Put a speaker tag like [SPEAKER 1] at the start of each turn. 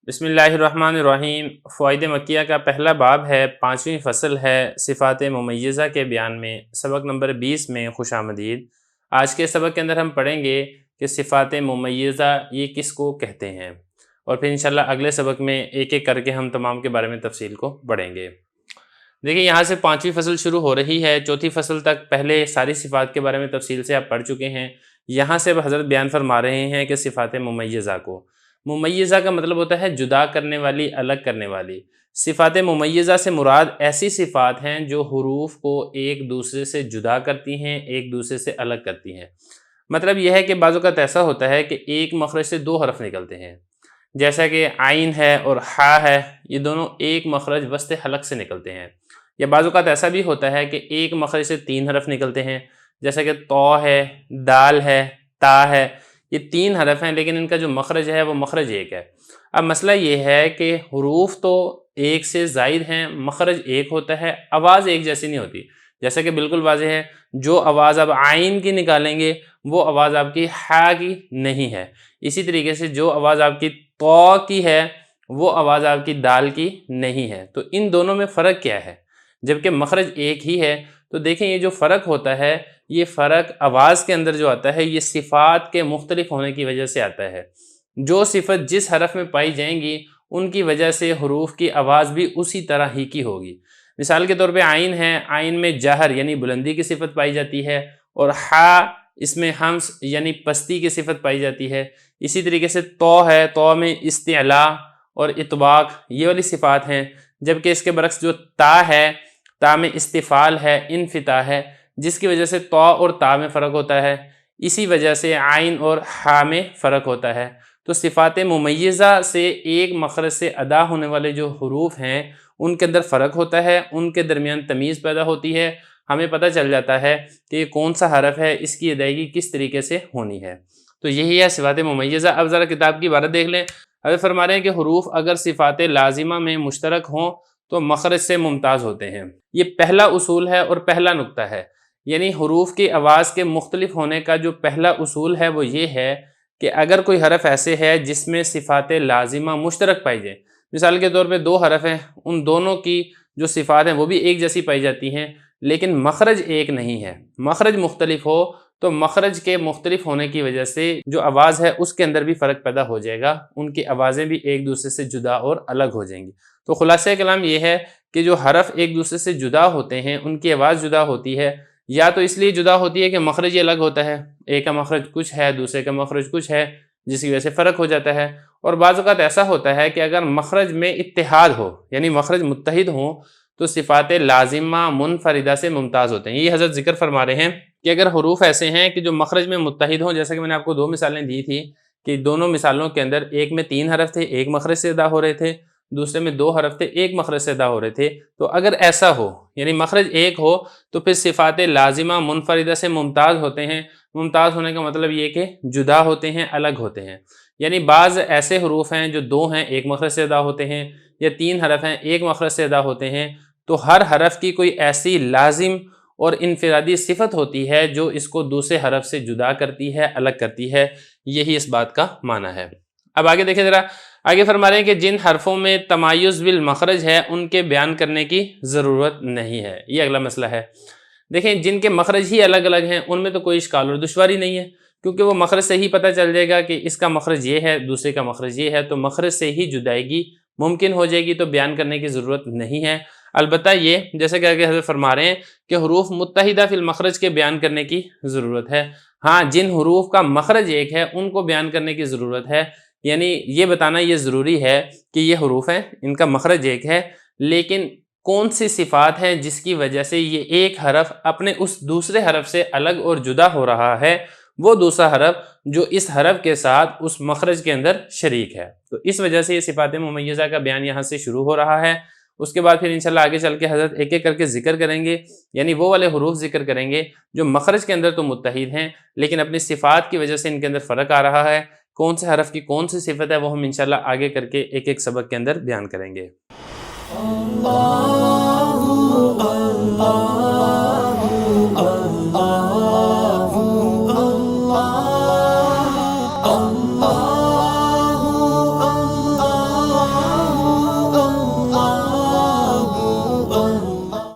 [SPEAKER 1] بسم اللہ الرحمن الرحیم۔ فوائد مکیہ کا پہلا باب ہے، 5ویں فصل ہے صفات ممیزہ کے بیان میں۔ سبق نمبر 20 میں خوش آمدید۔ آج کے سبق کے اندر ہم پڑھیں گے کہ صفات ممیزہ یہ کس کو کہتے ہیں، اور پھر انشاءاللہ اگلے سبق میں ایک ایک کر کے ہم تمام کے بارے میں تفصیل کو پڑھیں گے۔ دیکھیں یہاں سے 5ویں فصل شروع ہو رہی ہے۔ 4تھی فصل تک پہلے ساری صفات کے بارے میں تفصیل سے آپ پڑھ چکے ہیں۔ یہاں سے حضرت بیان فرما رہے ہیں کہ صفات ممیزہ کو، ممیزہ کا مطلب ہوتا ہے جدا کرنے والی، الگ کرنے والی۔ صفات ممیزہ سے مراد ایسی صفات ہیں جو حروف کو ایک دوسرے سے جدا کرتی ہیں، ایک دوسرے سے الگ کرتی ہیں۔ مطلب یہ ہے کہ بعض اوقات ایسا ہوتا ہے کہ ایک مخرج سے 2 حرف نکلتے ہیں، جیسا کہ عین ہے اور حا ہے، یہ دونوں ایک مخرج وسط حلق سے نکلتے ہیں۔ یا بعض اوقات ایسا بھی ہوتا ہے کہ ایک مخرج سے 3 حرف نکلتے ہیں، جیسا کہ تو ہے، دال ہے، تا ہے، یہ 3 حرف ہیں لیکن ان کا جو مخرج ہے وہ مخرج ایک ہے۔ اب مسئلہ یہ ہے کہ حروف تو ایک سے زائد ہیں، مخرج ایک ہوتا ہے، آواز ایک جیسی نہیں ہوتی۔ جیسا کہ بالکل واضح ہے، جو آواز آپ عین کی نکالیں گے وہ آواز آپ کی حا کی نہیں ہے۔ اسی طریقے سے جو آواز آپ کی تو کی ہے وہ آواز آپ کی دال کی نہیں ہے۔ تو ان دونوں میں فرق کیا ہے؟ جبکہ مخرج ایک ہی ہے، تو دیکھیں یہ جو فرق ہوتا ہے، یہ فرق آواز کے اندر جو آتا ہے یہ صفات کے مختلف ہونے کی وجہ سے آتا ہے۔ جو صفت جس حرف میں پائی جائیں گی ان کی وجہ سے حروف کی آواز بھی اسی طرح ہی کی ہوگی۔ مثال کے طور پہ عین ہے، عین میں جہر یعنی بلندی کی صفت پائی جاتی ہے، اور حا اس میں ہمس یعنی پستی کی صفت پائی جاتی ہے۔ اسی طریقے سے تو ہے، تو میں استعلاء اور اطباق یہ والی صفات ہیں، جبکہ اس کے برعکس جو تا ہے، تا میں استفال ہے، انفتاح ہے، جس کی وجہ سے تو اور تا میں فرق ہوتا ہے۔ اسی وجہ سے عین اور حا میں فرق ہوتا ہے۔ تو صفات ممیزہ سے ایک مخرج سے ادا ہونے والے جو حروف ہیں ان کے اندر فرق ہوتا ہے، ان کے درمیان تمیز پیدا ہوتی ہے، ہمیں پتہ چل جاتا ہے کہ یہ کون سا حرف ہے، اس کی ادائیگی کس طریقے سے ہونی ہے۔ تو یہی ہے صفات ممیزہ۔ اب ذرا کتاب کی عبارت دیکھ لیں۔ حضرت فرما رہے ہیں کہ حروف اگر صفات لازمہ میں مشترک ہوں تو مخرج سے ممتاز ہوتے ہیں۔ یہ پہلا اصول ہے اور پہلا نقطہ ہے، یعنی حروف کی آواز کے مختلف ہونے کا جو پہلا اصول ہے وہ یہ ہے کہ اگر کوئی حرف ایسے ہے جس میں صفات لازمہ مشترک پائی جائیں، مثال کے طور پہ 2 حرف ہیں، ان دونوں کی جو صفات ہیں وہ بھی ایک جیسی پائی جاتی ہیں لیکن مخرج ایک نہیں ہے، مخرج مختلف ہو تو مخرج کے مختلف ہونے کی وجہ سے جو آواز ہے اس کے اندر بھی فرق پیدا ہو جائے گا، ان کی آوازیں بھی ایک دوسرے سے جدا اور الگ ہو جائیں گی۔ تو خلاصہ کلام یہ ہے کہ جو حرف ایک دوسرے سے جدا ہوتے ہیں ان کی آواز جدا ہوتی ہے، یا تو اس لیے جدا ہوتی ہے کہ مخرج الگ ہوتا ہے، ایک کا مخرج کچھ ہے دوسرے کا مخرج کچھ ہے، جس کی وجہ سے فرق ہو جاتا ہے، اور بعض اوقات ایسا ہوتا ہے کہ اگر مخرج میں اتحاد ہو یعنی مخرج متحد ہوں تو صفات لازمہ منفردہ سے ممتاز ہوتے ہیں۔ یہ حضرت ذکر فرما رہے ہیں کہ اگر حروف ایسے ہیں کہ جو مخرج میں متحد ہوں، جیسا کہ میں نے آپ کو 2 مثالیں دی تھی کہ دونوں مثالوں کے اندر ایک میں 3 حرف تھے، ایک مخرج سے ادا ہو رہے تھے، دوسرے میں 2 حرف تھے، ایک مخرج سے ادا ہو رہے تھے، تو اگر ایسا ہو یعنی مخرج ایک ہو تو پھر صفات لازمہ منفردہ سے ممتاز ہوتے ہیں۔ ممتاز ہونے کا مطلب یہ کہ جدا ہوتے ہیں، الگ ہوتے ہیں۔ یعنی بعض ایسے حروف ہیں جو 2 ہیں ایک مخرج سے ادا ہوتے ہیں، یا 3 حرف ہیں ایک مخرج سے ادا ہوتے ہیں، تو ہر حرف کی کوئی ایسی لازم اور انفرادی صفت ہوتی ہے جو اس کو دوسرے حرف سے جدا کرتی ہے، الگ کرتی ہے۔ یہی اس بات کا معنی ہے۔ اب آگے دیکھیں ذرا، آگے فرما رہے ہیں کہ جن حرفوں میں تمایز بالمخرج ہے ان کے بیان کرنے کی ضرورت نہیں ہے۔ یہ اگلا مسئلہ ہے۔ دیکھیں جن کے مخرج ہی الگ الگ ہیں ان میں تو کوئی اشکال اور دشواری نہیں ہے، کیونکہ وہ مخرج سے ہی پتہ چل جائے گا کہ اس کا مخرج یہ ہے، دوسرے کا مخرج یہ ہے، تو مخرج سے ہی جدائیگی ممکن ہو جائے گی، تو بیان کرنے کی ضرورت نہیں ہے۔ البتہ یہ جیسے کہ آگے حضرت فرما رہے ہیں کہ حروف متحدہ فی المخرج کے بیان کرنے کی ضرورت ہے۔ ہاں، جن حروف کا مخرج ایک ہے ان کو بیان کرنے کی ضرورت ہے، یعنی یہ بتانا یہ ضروری ہے کہ یہ حروف ہیں، ان کا مخرج ایک ہے، لیکن کون سی صفات ہے جس کی وجہ سے یہ ایک حرف اپنے اس دوسرے حرف سے الگ اور جدا ہو رہا ہے، وہ دوسرا حرف جو اس حرف کے ساتھ اس مخرج کے اندر شریک ہے۔ تو اس وجہ سے یہ صفات ممیزہ کا بیان یہاں سے شروع ہو رہا ہے، اس کے بعد پھر انشاءاللہ آگے چل کے حضرت ایک ایک کر کے ذکر کریں گے، یعنی وہ والے حروف ذکر کریں گے جو مخرج کے اندر تو متحد ہیں لیکن اپنی صفات کی وجہ سے ان کے اندر فرق آ رہا ہے، کون سے حرف کی کون سی صفت ہے وہ ہم انشاءاللہ آگے کر کے ایک ایک سبق کے اندر بیان کریں گے۔
[SPEAKER 2] اللہ